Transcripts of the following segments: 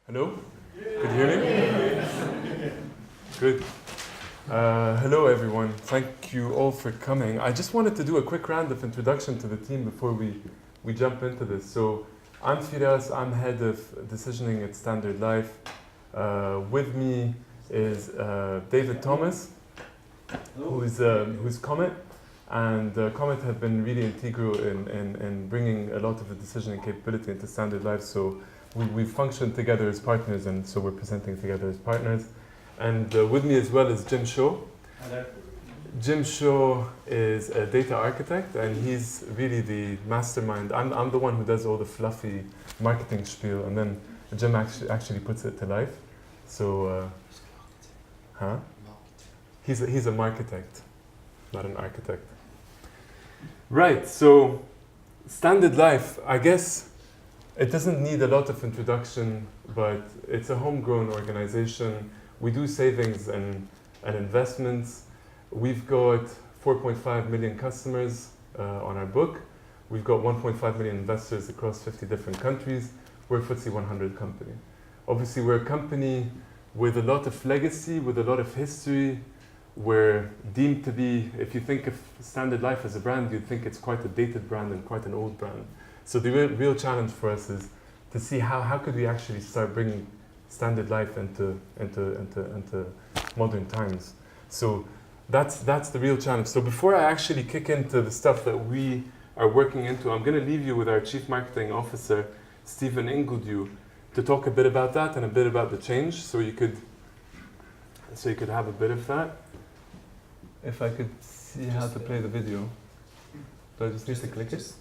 Hello? Could you hear me? Good. Hello everyone. Thank you all for coming. I just wanted to do a quick round of introduction to the team before we jump into this. So I'm FIRAS, I'm head of decisioning at Standard Life. With me is David Thomas, who's Comet. And Comet have been really integral in bringing a lot of the decisioning capability into Standard Life. So we've functioned together as partners, and so we're presenting together as partners. And with me as well is Jim Shaw. Hello. Jim Shaw is a data architect, and he's really the mastermind. I'm the one who does all the fluffy marketing spiel, and then Jim actually puts it to life. So, He's a marketect, not an architect. Right, so Standard Life, I guess it doesn't need a lot of introduction, but it's a homegrown organization. We do savings and investments. We've got 4.5 million customers on our book. We've got 1.5 million investors across 50 different countries. We're a FTSE 100 company. Obviously, we're a company with a lot of legacy, with a lot of history. We're deemed to be, if you think of Standard Life as a brand, you'd think it's quite a dated brand and quite an old brand. So the real challenge for us is to see how could we actually start bringing Standard Life into modern times. So that's the real challenge. So before I actually kick into the stuff that we are working into, I'm going to leave you with our Chief Marketing Officer, Stephen Ingledew, to talk a bit about that and a bit about the change. So you could have a bit of that. If I could see how to play the video. Do I just need to click it?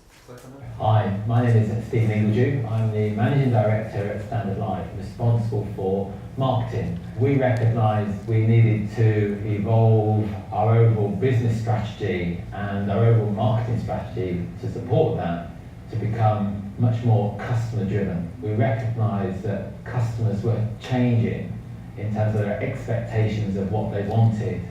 Hi, my name is Stephen Ingledew. I'm the Managing Director at Standard Life, responsible for marketing. We recognised we needed to evolve our overall business strategy and our overall marketing strategy to support that, to become much more customer driven. We recognised that customers were changing in terms of their expectations of what they wanted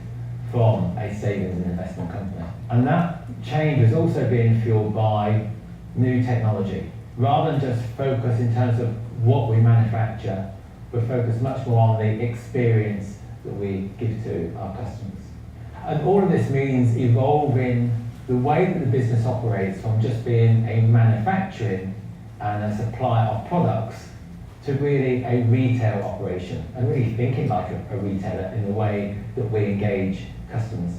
from a savings and investment company. And that change was also being fueled by new technology. Rather than just focus in terms of what we manufacture, we're focused much more on the experience that we give to our customers. And all of this means evolving the way that the business operates from just being a manufacturing and a supply of products to really a retail operation, and really thinking like a retailer in the way that we engage customers.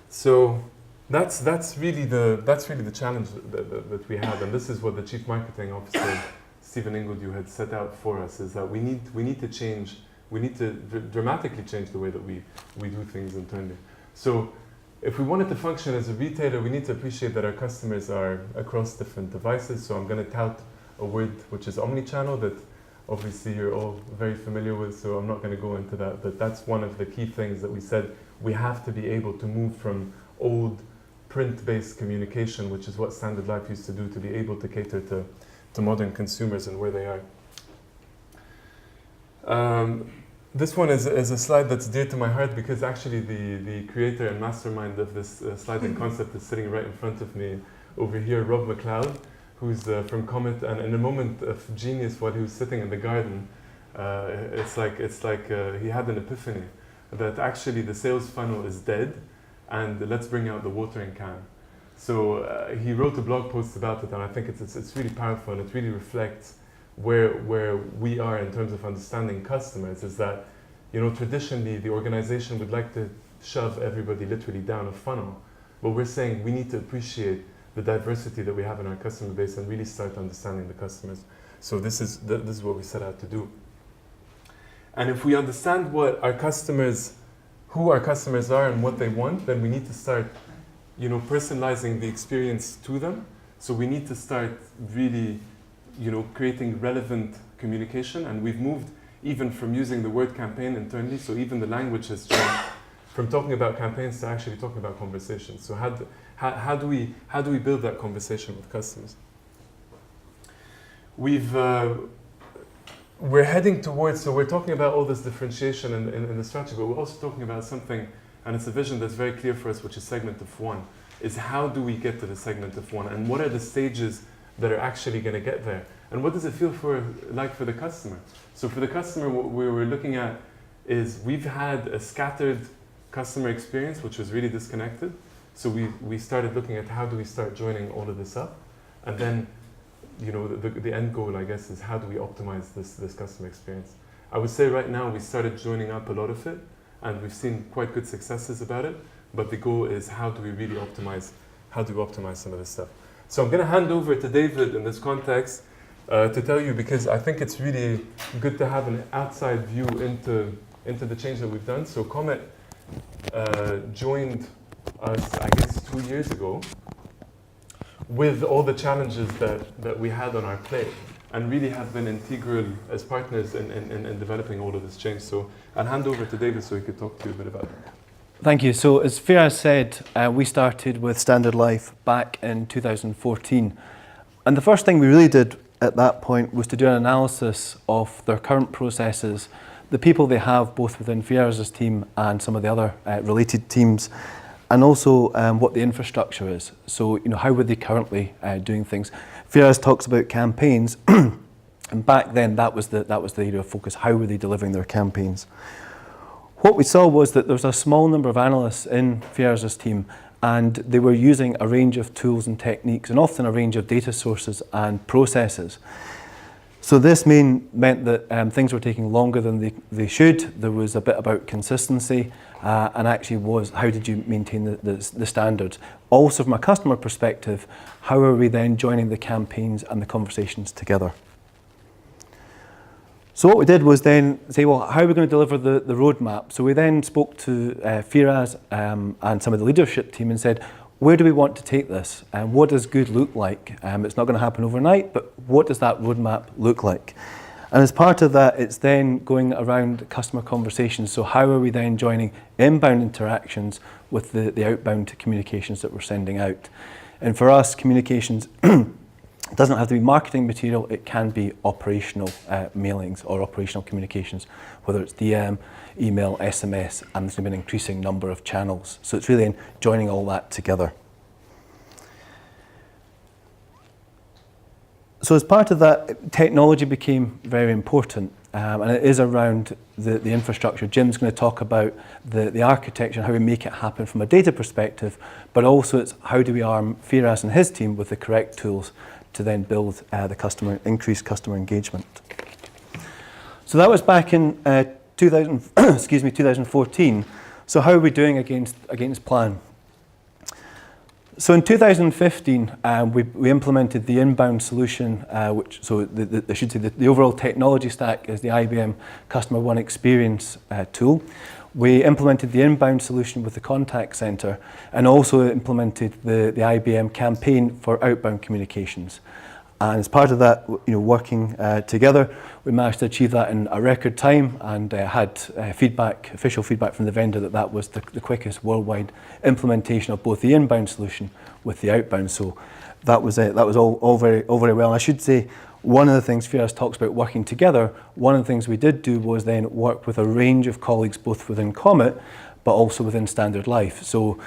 So that's really the challenge that we have, and this is what the Chief Marketing Officer Stephen Ingledew had set out for us: is that we need to change, we need to dramatically change the way that we do things internally. So if we wanted to function as a retailer, we need to appreciate that our customers are across different devices. So I'm going to tout a word which is omnichannel, that obviously you're all very familiar with, so I'm not going to go into that, but that's one of the key things that we said we have to be able to move from old print-based communication, which is what Standard Life used to do, to be able to cater to modern consumers and where they are. This one is a slide that's dear to my heart, because actually the creator and mastermind of this slide and concept is sitting right in front of me over here, Rob McLeod, who's from Comet, and in a moment of genius while he was sitting in the garden, it's like he had an epiphany that actually the sales funnel is dead, and let's bring out the watering can. So he wrote a blog post about it, and I think it's really powerful, and it really reflects where we are in terms of understanding customers. Is that, you know, traditionally the organization would like to shove everybody literally down a funnel, but we're saying we need to appreciate the diversity that we have in our customer base and really start understanding the customers. So this is what we set out to do. And if we understand what our customers, who our customers are and what they want, then we need to start, you know, personalizing the experience to them. So we need to start really, you know, creating relevant communication, and we've moved even from using the word campaign internally, so even the language has changed from talking about campaigns to actually talking about conversations. So how do we build that conversation with customers? We're heading towards, so we're talking about all this differentiation in the strategy, but we're also talking about something, and it's a vision that's very clear for us, which is segment of one, is how do we get to the segment of one, and what are the stages that are actually going to get there? And what does it feel like for the customer? So for the customer, what we were looking at is we've had a scattered customer experience, which was really disconnected. So we started looking at how do we start joining all of this up? And then, you know, the end goal, I guess, is how do we optimize this customer experience? I would say right now we started joining up a lot of it, and we've seen quite good successes about it. But the goal is how do we really optimize? How do we optimize some of this stuff? So I'm going to hand over to David in this context to tell you, because I think it's really good to have an outside view into the change that we've done. So Comet joined us, I guess, 2 years ago with all the challenges that we had on our plate, and really have been integral as partners in developing all of this change. So I'll hand over to David so he could talk to you a bit about it. Thank you. So as FIRAS said, we started with Standard Life back in 2014. And the first thing we really did at that point was to do an analysis of their current processes, the people they have both within FIRAS' team and some of the other related teams, and also what the infrastructure is. So, you know, how were they currently doing things? FIRAS talks about campaigns, and back then that was the area of focus. How were they delivering their campaigns? What we saw was that there was a small number of analysts in FIRAS' team, and they were using a range of tools and techniques, and often a range of data sources and processes. So this meant that things were taking longer than they should. There was a bit about consistency, and actually was how did you maintain the standards. Also from a customer perspective, how are we then joining the campaigns and the conversations together? So what we did was then say, well, how are we going to deliver the roadmap? So we then spoke to FIRAS and some of the leadership team and said, where do we want to take this? And what does good look like? It's not going to happen overnight, but what does that roadmap look like? And as part of that, it's then going around customer conversations. So how are we then joining inbound interactions with the outbound communications that we're sending out? And for us, communications it doesn't have to be marketing material, it can be operational mailings or operational communications, whether it's DM, email, SMS, and there's going to be an increasing number of channels. So it's really in joining all that together. So as part of that, technology became very important, and it is around the infrastructure. Jim's going to talk about the architecture and how we make it happen from a data perspective, but also it's how do we arm FIRAS and his team with the correct tools to then build increase customer engagement. So that was back in 2014. So how are we doing against plan? So in 2015, we implemented the inbound solution, which the overall technology stack is the IBM Customer One Experience tool. We implemented the inbound solution with the contact center, and also implemented the IBM campaign for outbound communications. And as part of that, working together, we managed to achieve that in a record time, and had official feedback from the vendor that was the quickest worldwide implementation of both the inbound solution with the outbound. So that was all very well. And I should say, one of the things FIRAS talks about working together, one of the things we did do was then work with a range of colleagues both within Comet but also within Standard Life. So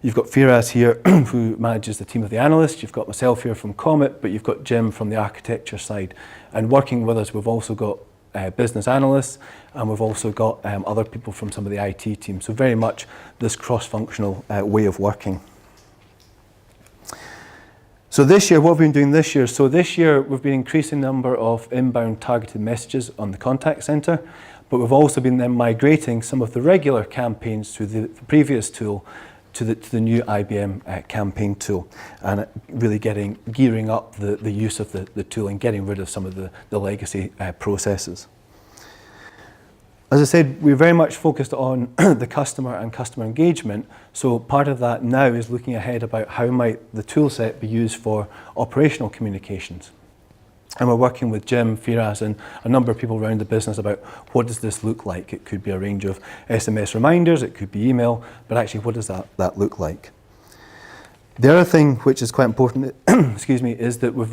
you've got FIRAS here who manages the team of the analysts, you've got myself here from Comet, but you've got Jim from the architecture side. And working with us, we've also got business analysts, and we've also got other people from some of the IT team. So very much this cross-functional way of working. So this year, what have we been doing this year? So this year, we've been increasing the number of inbound targeted messages on the contact center, but we've also been then migrating some of the regular campaigns through the previous tool to the new IBM campaign tool, and really gearing up the use of the tool and getting rid of some of the legacy processes. As I said, we're very much focused on the customer and customer engagement. So part of that now is looking ahead about how might the tool set be used for operational communications. And we're working with Jim, FIRAS, and a number of people around the business about what does this look like. It could be a range of SMS reminders, it could be email, but actually what does that look like? The other thing which is quite important, is that we've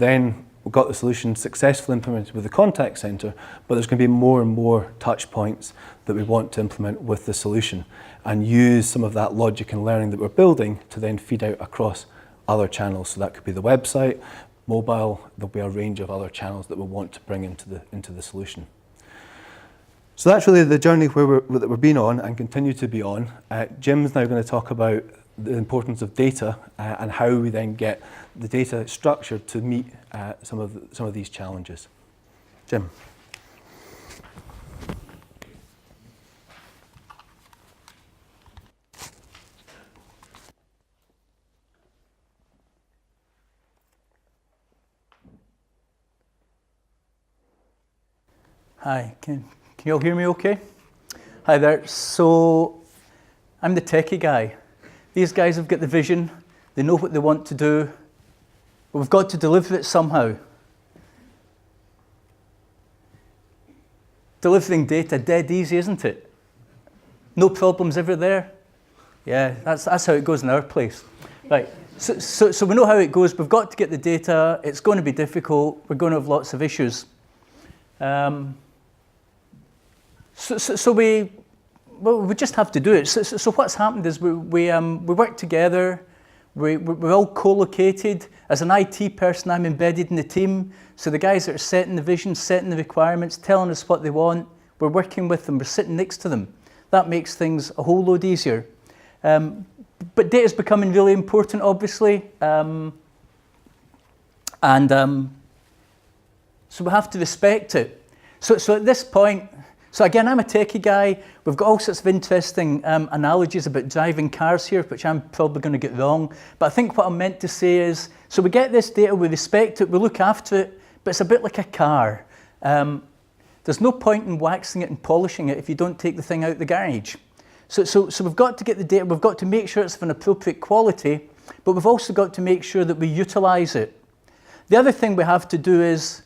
got the solution successfully implemented with the contact center, but there's going to be more and more touch points that we want to implement with the solution and use some of that logic and learning that we're building to then feed out across other channels. So that could be the website, mobile. There'll be a range of other channels that we'll want to bring into the solution. So that's really the journey that we've been on and continue to be on. Jim's now going to talk about the importance of data and how we then get the data structured to meet some of these challenges. Jim. Hi, can you all hear me okay? Hi there. So I'm the techie guy. These guys have got the vision, they know what they want to do, but we've got to deliver it somehow. Delivering data, dead easy, isn't it? No problems ever there. Yeah, that's how it goes in our place. Right, so we know how it goes. We've got to get the data. It's going to be difficult. We're going to have lots of issues. So we just have to do it. So what's happened is we work together. We're all co-located. As an IT person, I'm embedded in the team. So the guys that are setting the vision, setting the requirements, telling us what they want, we're working with them. We're sitting next to them. That makes things a whole load easier. But data is becoming really important, obviously. So we have to respect it. So at this point, so again, I'm a techie guy. We've got all sorts of interesting analogies about driving cars here, which I'm probably going to get wrong. But I think what I'm meant to say is, so we get this data, we respect it, we look after it, but it's a bit like a car. There's no point in waxing it and polishing it if you don't take the thing out the garage. So we've got to get the data, we've got to make sure it's of an appropriate quality, but we've also got to make sure that we utilize it. The other thing we have to do is,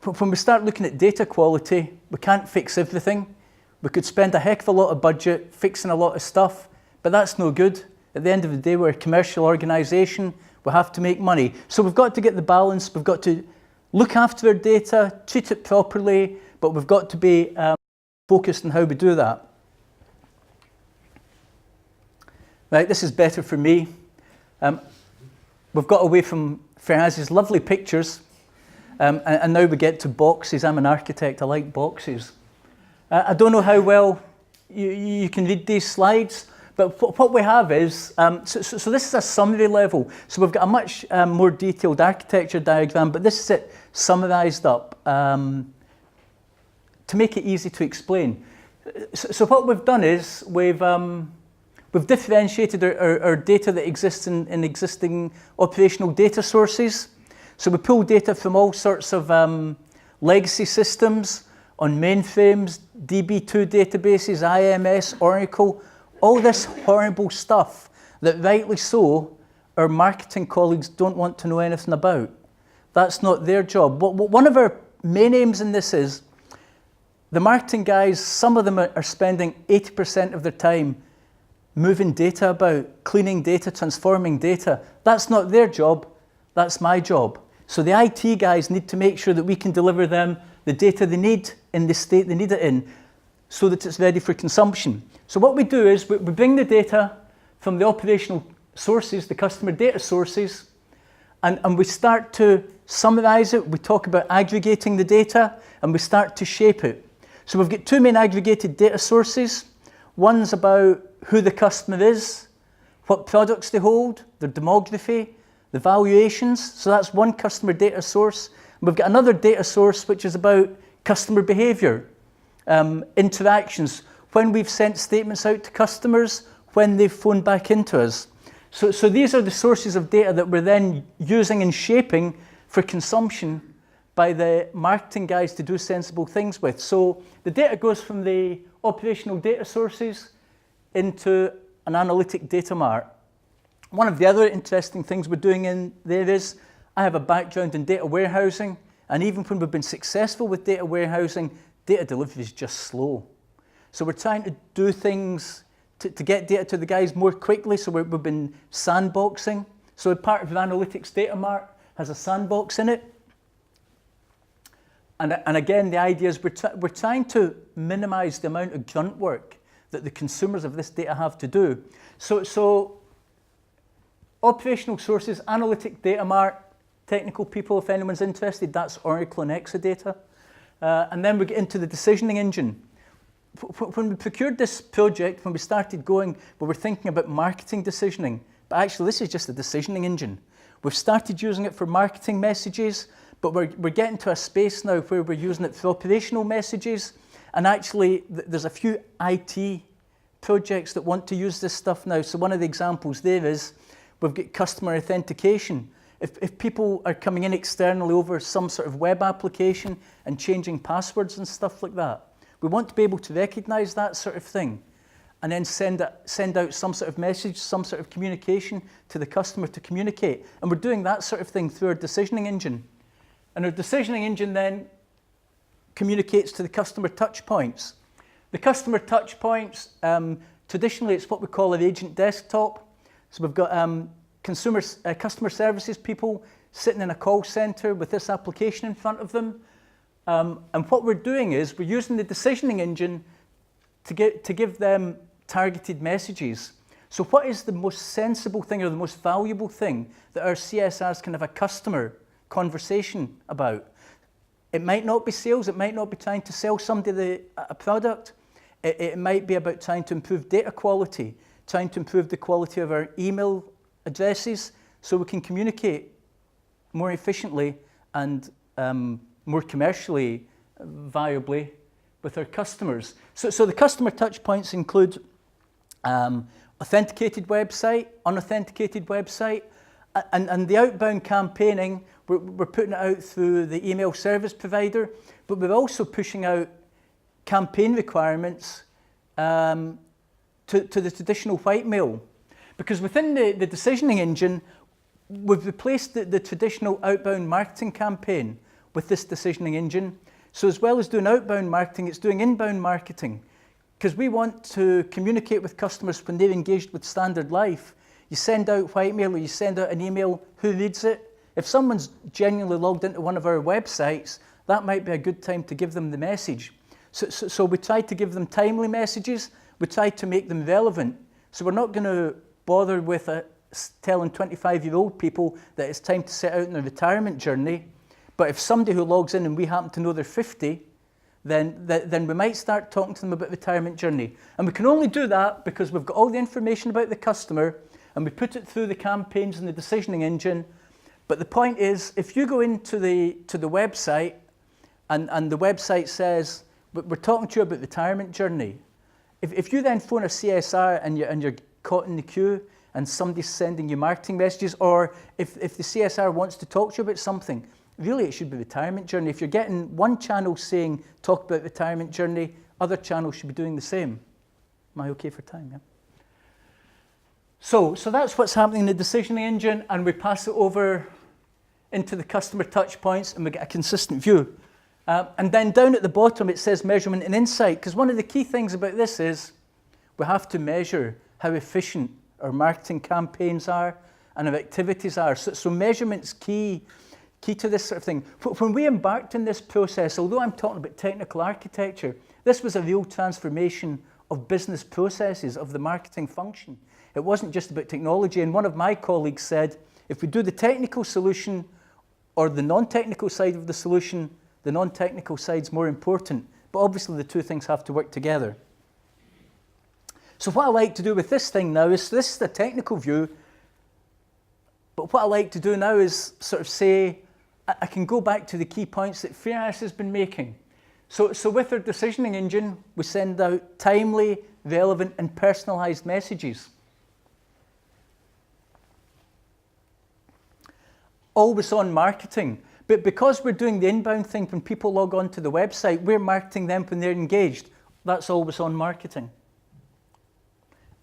when we start looking at data quality, we can't fix everything. We could spend a heck of a lot of budget fixing a lot of stuff, but that's no good. At the end of the day, we're a commercial organisation. We have to make money. So we've got to get the balance. We've got to look after our data, treat it properly, but we've got to be focused on how we do that. Right, this is better for me. We've got away from FIRAS' lovely pictures. And now we get to boxes. I'm an architect, I like boxes. I don't know how well you can read these slides, but what we have is, so this is a summary level. So we've got a much more detailed architecture diagram, but this is it summarised up to make it easy to explain. So what we've done is, we've differentiated our data that exists in existing operational data sources. So we pull data from all sorts of legacy systems on mainframes, DB2 databases, IMS, Oracle, all this horrible stuff that rightly so our marketing colleagues don't want to know anything about. That's not their job. One of our main aims in this is the marketing guys, some of them are spending 80% of their time moving data about, cleaning data, transforming data. That's not their job, that's my job. So the IT guys need to make sure that we can deliver them the data they need in the state they need it in so that it's ready for consumption. So what we do is we bring the data from the operational sources, the customer data sources, and we start to summarize it. We talk about aggregating the data and we start to shape it. So we've got two main aggregated data sources. One's about who the customer is, what products they hold, their demography, the valuations. So that's one customer data source. We've got another data source which is about customer behavior, interactions, when we've sent statements out to customers, when they've phoned back into us. So these are the sources of data that we're then using and shaping for consumption by the marketing guys to do sensible things with. So the data goes from the operational data sources into an analytic data mart. One of the other interesting things we're doing in there is, I have a background in data warehousing, and even when we've been successful with data warehousing, data delivery is just slow. So we're trying to do things to get data to the guys more quickly, so we've been sandboxing. So part of the analytics data mart has a sandbox in it. And again, the idea is we're trying to minimize the amount of grunt work that the consumers of this data have to do. So operational sources, analytic data mart, technical people, if anyone's interested. That's Oracle and Exadata. And then we get into the decisioning engine. When we procured this project, when we started going, we were thinking about marketing decisioning. But actually, this is just a decisioning engine. We've started using it for marketing messages, but we're getting to a space now where we're using it for operational messages. And actually, there's a few IT projects that want to use this stuff now. So one of the examples there is we've got customer authentication. If people are coming in externally over some sort of web application and changing passwords and stuff like that, we want to be able to recognize that sort of thing and then send out some sort of message, some sort of communication to the customer to communicate. And we're doing that sort of thing through our decisioning engine. And our decisioning engine then communicates to the customer touch points. The customer touch points, traditionally it's what we call an agent desktop. So we've got customer services people sitting in a call center with this application in front of them. And what we're doing is we're using the decisioning engine to give them targeted messages. So what is the most sensible thing or the most valuable thing that our CSRs can have a customer conversation about? It might not be sales, it might not be trying to sell somebody a product. It might be about trying to improve data quality, trying to improve the quality of our email addresses so we can communicate more efficiently and more commercially viably with our customers. So the customer touch points include authenticated website, unauthenticated website, and the outbound campaigning, we're putting it out through the email service provider, but we're also pushing out campaign requirements to the traditional white mail. Because within the decisioning engine, we've replaced the traditional outbound marketing campaign with this decisioning engine. So as well as doing outbound marketing, it's doing inbound marketing. Because we want to communicate with customers when they're engaged with Standard Life. You send out white mail or you send out an email, who reads it? If someone's genuinely logged into one of our websites, that might be a good time to give them the message. So we try to give them timely messages, we try to make them relevant. So we're not going to bother with telling 25-year-old people that it's time to set out on a retirement journey. But if somebody who logs in and we happen to know they're 50, then we might start talking to them about retirement journey. And we can only do that because we've got all the information about the customer and we put it through the campaigns and the decisioning engine. But the point is, if you go into the website and the website says, we're talking to you about retirement journey, if you then phone a CSR and you're caught in the queue and somebody's sending you marketing messages, or if the CSR wants to talk to you about something, really it should be retirement journey. If you're getting one channel saying, talk about retirement journey, other channels should be doing the same. Am I okay for time? Yeah. So that's what's happening in the decisioning engine, and we pass it over into the customer touch points and we get a consistent view. And then down at the bottom it says measurement and insight, because one of the key things about this is we have to measure how efficient our marketing campaigns are and our activities are. So measurement's key to this sort of thing. When we embarked in this process, although I'm talking about technical architecture, this was a real transformation of business processes, of the marketing function. It wasn't just about technology, and one of my colleagues said, if we do the technical solution or the non-technical side of the solution, the non-technical side's more important. But obviously the two things have to work together. So what I like to do with this thing now is, this is the technical view, but what I like to do now is sort of say, I can go back to the key points that FIRAS has been making. So with our decisioning engine, we send out timely, relevant, and personalized messages. Always on marketing. But because we're doing the inbound thing, when people log on to the website, we're marketing them when they're engaged. That's always on marketing.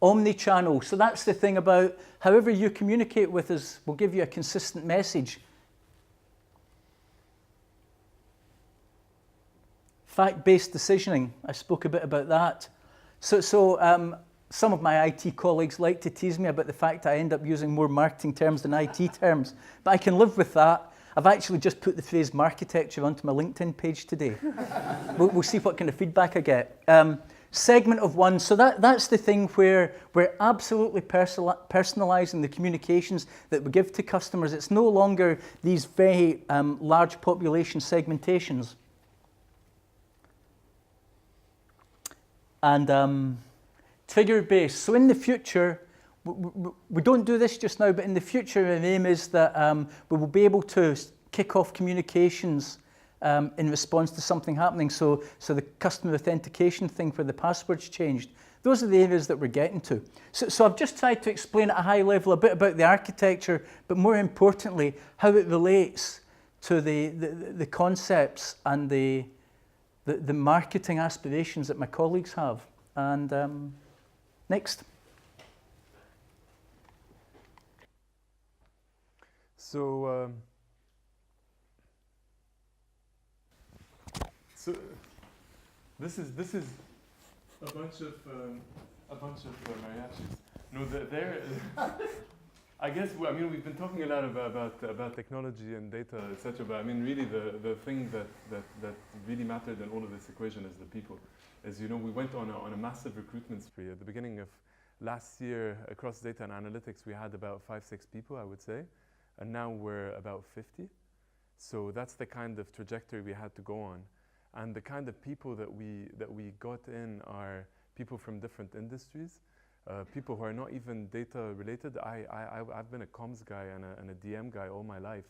Omni-channel. So that's the thing about however you communicate with us, we'll give you a consistent message. Fact-based decisioning. I spoke a bit about that. So some of my IT colleagues like to tease me about the fact I end up using more marketing terms than IT terms. But I can live with that. I've actually just put the phrase marketecture onto my LinkedIn page today. We'll see what kind of feedback I get. segment of one. So that's the thing where we're absolutely personalizing the communications that we give to customers. It's no longer these very large population segmentations. And figure-based. So in the future, we don't do this just now, but in the future, the aim is that we will be able to kick off communications in response to something happening. So the customer authentication thing where the password's changed, those are the areas that we're getting to. So I've just tried to explain at a high level a bit about the architecture, but more importantly, how it relates to the concepts and the marketing aspirations that my colleagues have. And next. So this is a bunch of mariachis. No, they're I guess I mean we've been talking a lot about technology and data, etc. But I mean really the thing that really mattered in all of this equation is the people. As you know, we went on a massive recruitment spree at the beginning of last year. Across data and analytics, we had about 5-6 people, I would say, and now we're about 50. So that's the kind of trajectory we had to go on. And the kind of people that we got in are people from different industries, people who are not even data related. I've been a comms guy and a DM guy all my life,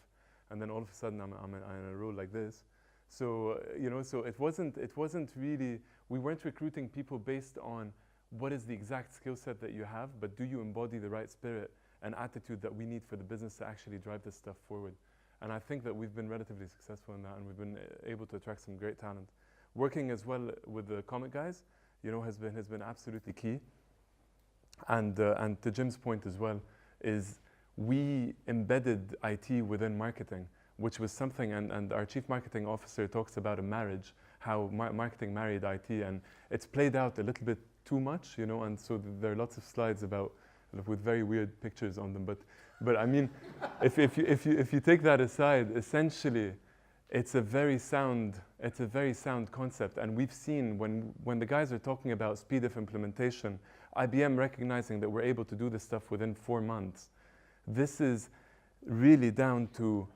and then all of a sudden I'm in a role like this. So you know, so it wasn't really, we weren't recruiting people based on what is the exact skill set that you have, but do you embody the right spirit and attitude that we need for the business to actually drive this stuff forward. And I think that we've been relatively successful in that, and we've been able to attract some great talent. Working as well with the comic guys, you know, has been absolutely key. And to Jim's point as well, is we embedded IT within marketing, which was something, and our chief marketing officer talks about a marriage, how marketing married IT, and it's played out a little bit too much, you know, and so there are lots of slides about with very weird pictures on them, but I mean, if you take that aside, essentially, it's a very sound concept. And we've seen when the guys are talking about speed of implementation, IBM recognizing that we're able to do this stuff within 4 months. This is really down to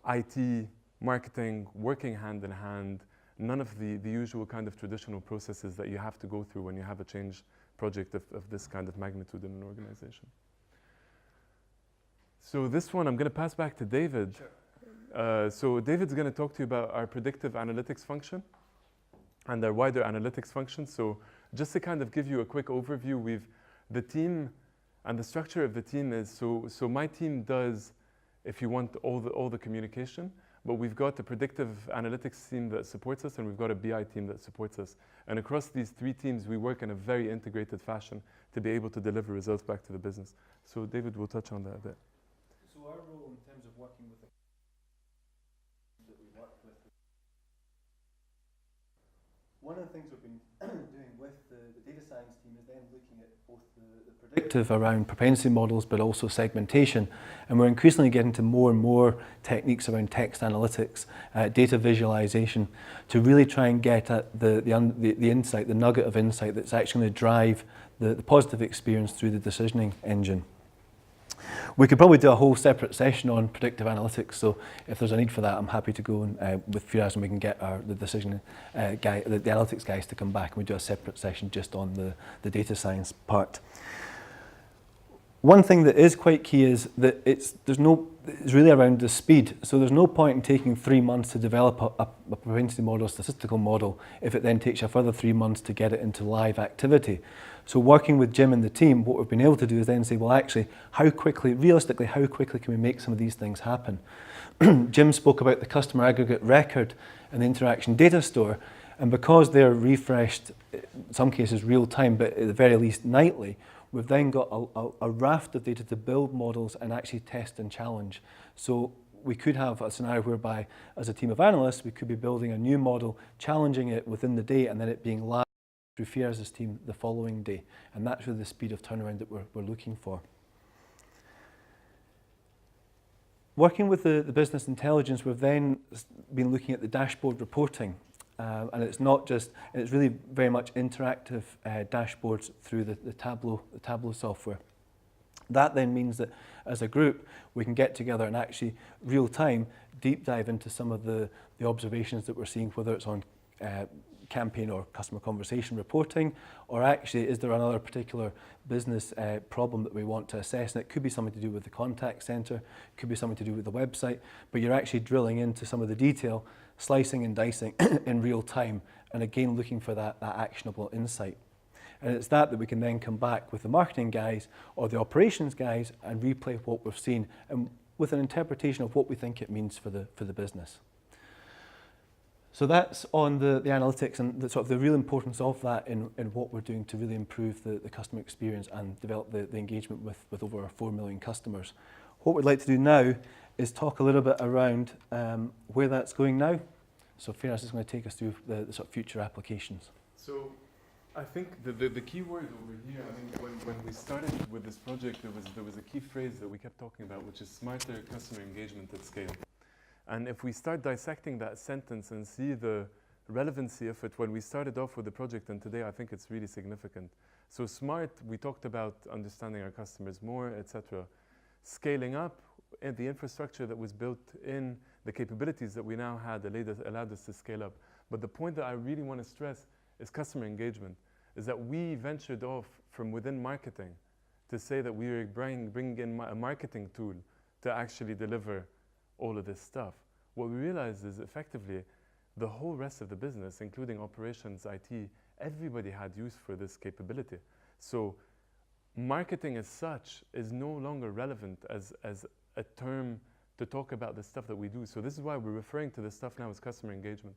IT, marketing, working hand in hand, none of the usual kind of traditional processes that you have to go through when you have a change project of this kind of magnitude in an organization. So this one, I'm going to pass back to David. Sure. So David's going to talk to you about our predictive analytics function and our wider analytics function. So just to kind of give you a quick overview, the team and the structure of the team is, so my team does, if you want, all the communication, but we've got a predictive analytics team that supports us, and we've got a BI team that supports us. And across these 3 teams, we work in a very integrated fashion to be able to deliver results back to the business. So David will touch on that a bit. So our role in terms of working with the that we work with, one of the things we've been doing with the data science team is then looking at both the predictive around propensity models, but also segmentation. And we're increasingly getting to more and more techniques around text analytics, data visualization, to really try and get at the insight, the nugget of insight that's actually going to drive the positive experience through the decisioning engine. We could probably do a whole separate session on predictive analytics, so if there's a need for that, I'm happy to go with FIRAS and we can get the decision the analytics guys to come back and we do a separate session just on the data science part. One thing that is quite key is that it's really around the speed. So there's no point in taking 3 months to develop a propensity model, a statistical model, if it then takes a further 3 months to get it into live activity. So working with Jim and the team, what we've been able to do is then say, well, actually, realistically, how quickly can we make some of these things happen? Jim spoke about the customer aggregate record and the interaction data store, and because they're refreshed, in some cases real time, but at the very least nightly, we've then got a raft of data to build models and actually test and challenge. So we could have a scenario whereby, as a team of analysts, we could be building a new model, challenging it within the day, and then it being live through FIRAS' team the following day. And that's really the speed of turnaround that we're looking for. Working with the business intelligence, we've then been looking at the dashboard reporting. and it's not just, and it's really very much interactive dashboards through the Tableau software. That then means that as a group, we can get together and actually real time deep dive into some of the observations that we're seeing, whether it's on campaign or customer conversation reporting, or actually is there another particular business problem that we want to assess. And it could be something to do with the contact center, could be something to do with the website, but you're actually drilling into some of the detail, slicing and dicing in real time, and again looking for that actionable insight. And it's that we can then come back with the marketing guys or the operations guys and replay what we've seen, and with an interpretation of what we think it means for the business. So that's on the analytics and the sort of the real importance of that in what we're doing to really improve the customer experience and develop the engagement with over 4 million customers. What we'd like to do now is talk a little bit around where that's going now. So FIRAS is going to take us through the sort of future applications. So I think the key word over here, I mean, when we started with this project, there was a key phrase that we kept talking about, which is smarter customer engagement at scale. And if we start dissecting that sentence and see the relevancy of it when we started off with the project and today, I think it's really significant. So smart, we talked about understanding our customers more, etc. Scaling up, and the infrastructure that was built in, the capabilities that we now had allowed us to scale up. But the point that I really want to stress is customer engagement, is that we ventured off from within marketing to say that we were bringing in a marketing tool to actually deliver all of this stuff. What we realized is effectively the whole rest of the business, including operations, IT, everybody had use for this capability. So marketing as such is no longer relevant as a term to talk about the stuff that we do. So this is why we're referring to this stuff now as customer engagement.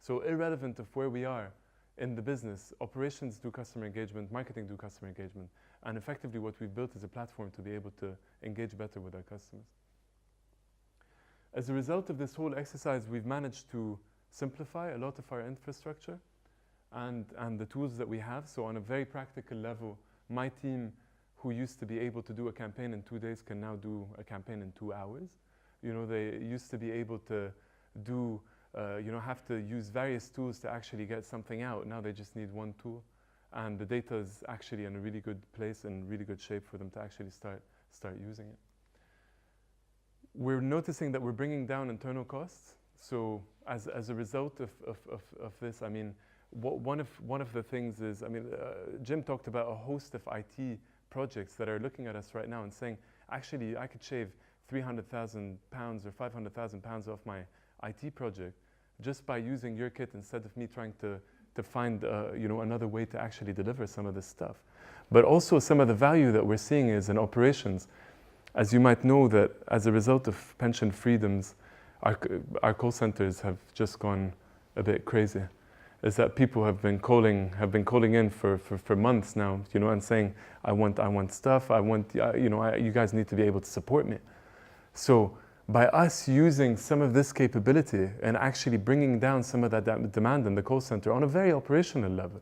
So irrelevant of where we are in the business, operations do customer engagement, marketing do customer engagement. And effectively what we've built is a platform to be able to engage better with our customers. As a result of this whole exercise, we've managed to simplify a lot of our infrastructure and the tools that we have. So on a very practical level, my team, who used to be able to do a campaign in 2 days, can now do a campaign in 2 hours. You know, they used to be able to do, have to use various tools to actually get something out. Now they just need one tool. And the data is actually in a really good place and really good shape for them to actually start using it. We're noticing that we're bringing down internal costs. So as a result of this, I mean, one of the things is, I mean, Jim talked about a host of IT projects that are looking at us right now and saying, actually, I could shave £300,000 or £500,000 off my IT project just by using your kit instead of me trying to find another way to actually deliver some of this stuff. But also some of the value that we're seeing is in operations. As you might know, that as a result of pension freedoms, our call centers have just gone a bit crazy. Is that people have been calling in for months now, and saying, I want stuff, you guys need to be able to support me. So by us using some of this capability and actually bringing down some of that demand in the call center on a very operational level,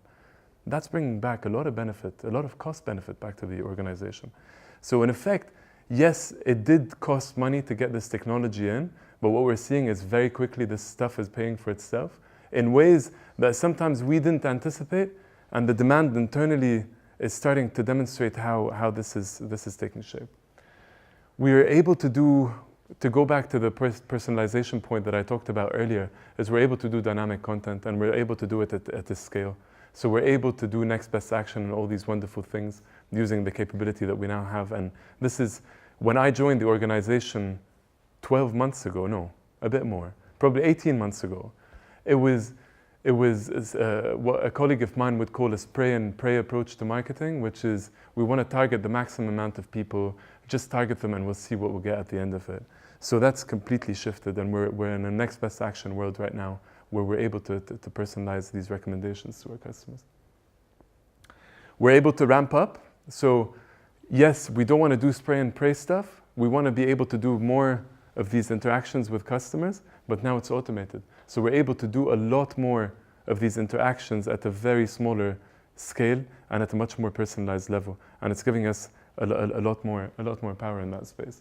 that's bringing back a lot of benefit, a lot of cost benefit back to the organization. So in effect, yes, it did cost money to get this technology in, but what we're seeing is very quickly this stuff is paying for itself in ways that sometimes we didn't anticipate, and the demand internally is starting to demonstrate how this is taking shape. We are able to go back to the personalization point that I talked about earlier, is we're able to do dynamic content, and we're able to do it at this scale. So we're able to do next best action and all these wonderful things using the capability that we now have. And this is, when I joined the organization 12 months ago, no, a bit more, probably 18 months ago, it was what a colleague of mine would call a spray and pray approach to marketing, which is we want to target the maximum amount of people, just target them and we'll see what we'll get at the end of it. So that's completely shifted, and we're in a next best action world right now where we're able to personalize these recommendations to our customers. We're able to ramp up. So yes, we don't want to do spray and pray stuff. We want to be able to do more of these interactions with customers, but now it's automated. So we're able to do a lot more of these interactions at a very smaller scale and at a much more personalized level. And it's giving us a lot more power in that space.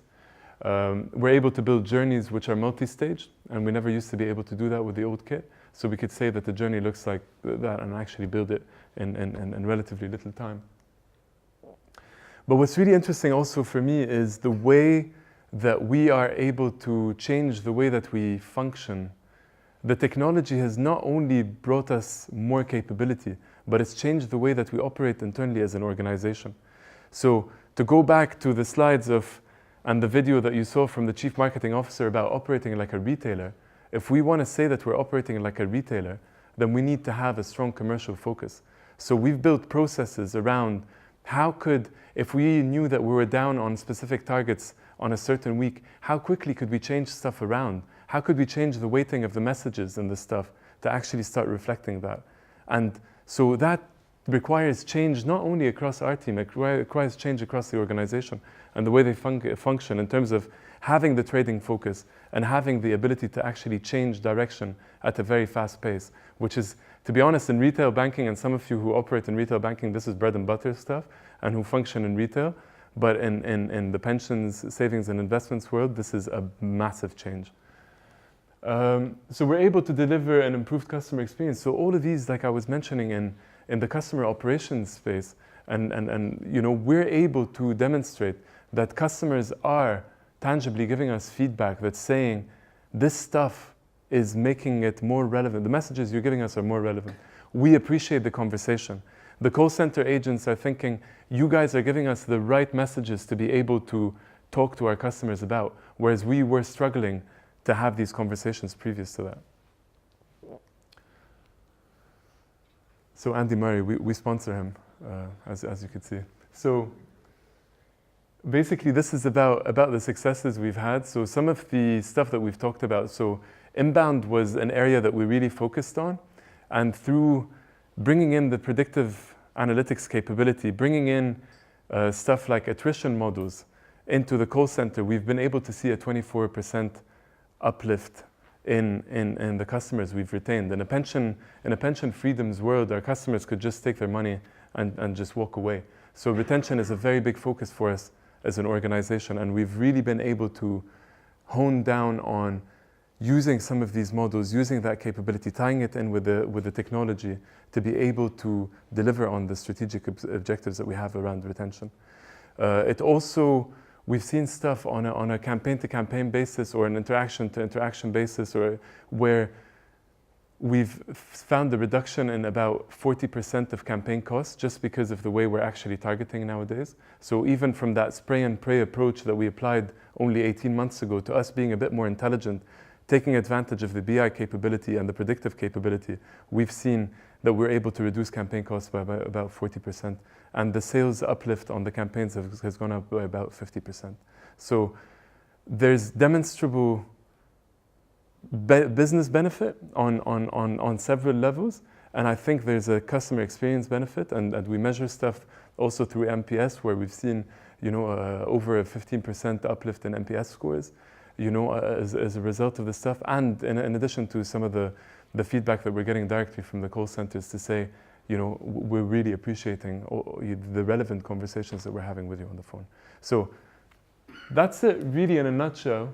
We're able to build journeys which are multi-staged, and we never used to be able to do that with the old kit. So we could say that the journey looks like that and actually build it in relatively little time. But what's really interesting also for me is the way that we are able to change the way that we function. The technology has not only brought us more capability, but it's changed the way that we operate internally as an organization. So to go back to the slides and the video that you saw from the Chief Marketing Officer about operating like a retailer, if we want to say that we're operating like a retailer, then we need to have a strong commercial focus. So we've built processes around how could, if we knew that we were down on specific targets on a certain week, how quickly could we change stuff around? How could we change the weighting of the messages and the stuff to actually start reflecting that? And so that requires change not only across our team, it requires change across the organization and the way they function in terms of having the trading focus and having the ability to actually change direction at a very fast pace, which is, to be honest, in retail banking, and some of you who operate in retail banking, this is bread and butter stuff, and who function in retail, but in the pensions, savings and investments world, this is a massive change. So we're able to deliver an improved customer experience. So all of these, like I was mentioning in the customer operations space, and you know, we're able to demonstrate that customers are tangibly giving us feedback that's saying this stuff is making it more relevant. The messages you're giving us are more relevant. We appreciate the conversation. The call center agents are thinking, you guys are giving us the right messages to be able to talk to our customers about, whereas we were struggling to have these conversations previous to that. So Andy Murray, we sponsor him, as you can see. So basically this is about the successes we've had. So some of the stuff that we've talked about. So inbound was an area that we really focused on. And through bringing in the predictive analytics capability, bringing in stuff like attrition models into the call center, we've been able to see a 24% uplift in the customers we've retained. In a pension freedoms world, our customers could just take their money and just walk away. So retention is a very big focus for us as an organization, and we've really been able to hone down on using some of these models, using that capability, tying it in with the technology to be able to deliver on the strategic objectives that we have around retention. It also, we've seen stuff on a campaign-to-campaign basis or an interaction-to-interaction basis, or where we've found a reduction in about 40% of campaign costs just because of the way we're actually targeting nowadays. So even from that spray and pray approach that we applied only 18 months ago to us being a bit more intelligent, taking advantage of the BI capability and the predictive capability, we've seen that we're able to reduce campaign costs by about 40%. And the sales uplift on the campaigns has gone up by about 50%. So there's demonstrable business benefit on several levels. And I think there's a customer experience benefit. And we measure stuff also through NPS, where we've seen, you know, over a 15% uplift in NPS scores, you know, as a result of this stuff. And in addition to some of the feedback that we're getting directly from the call centers to say, you know, we're really appreciating the relevant conversations that we're having with you on the phone. So that's it really in a nutshell.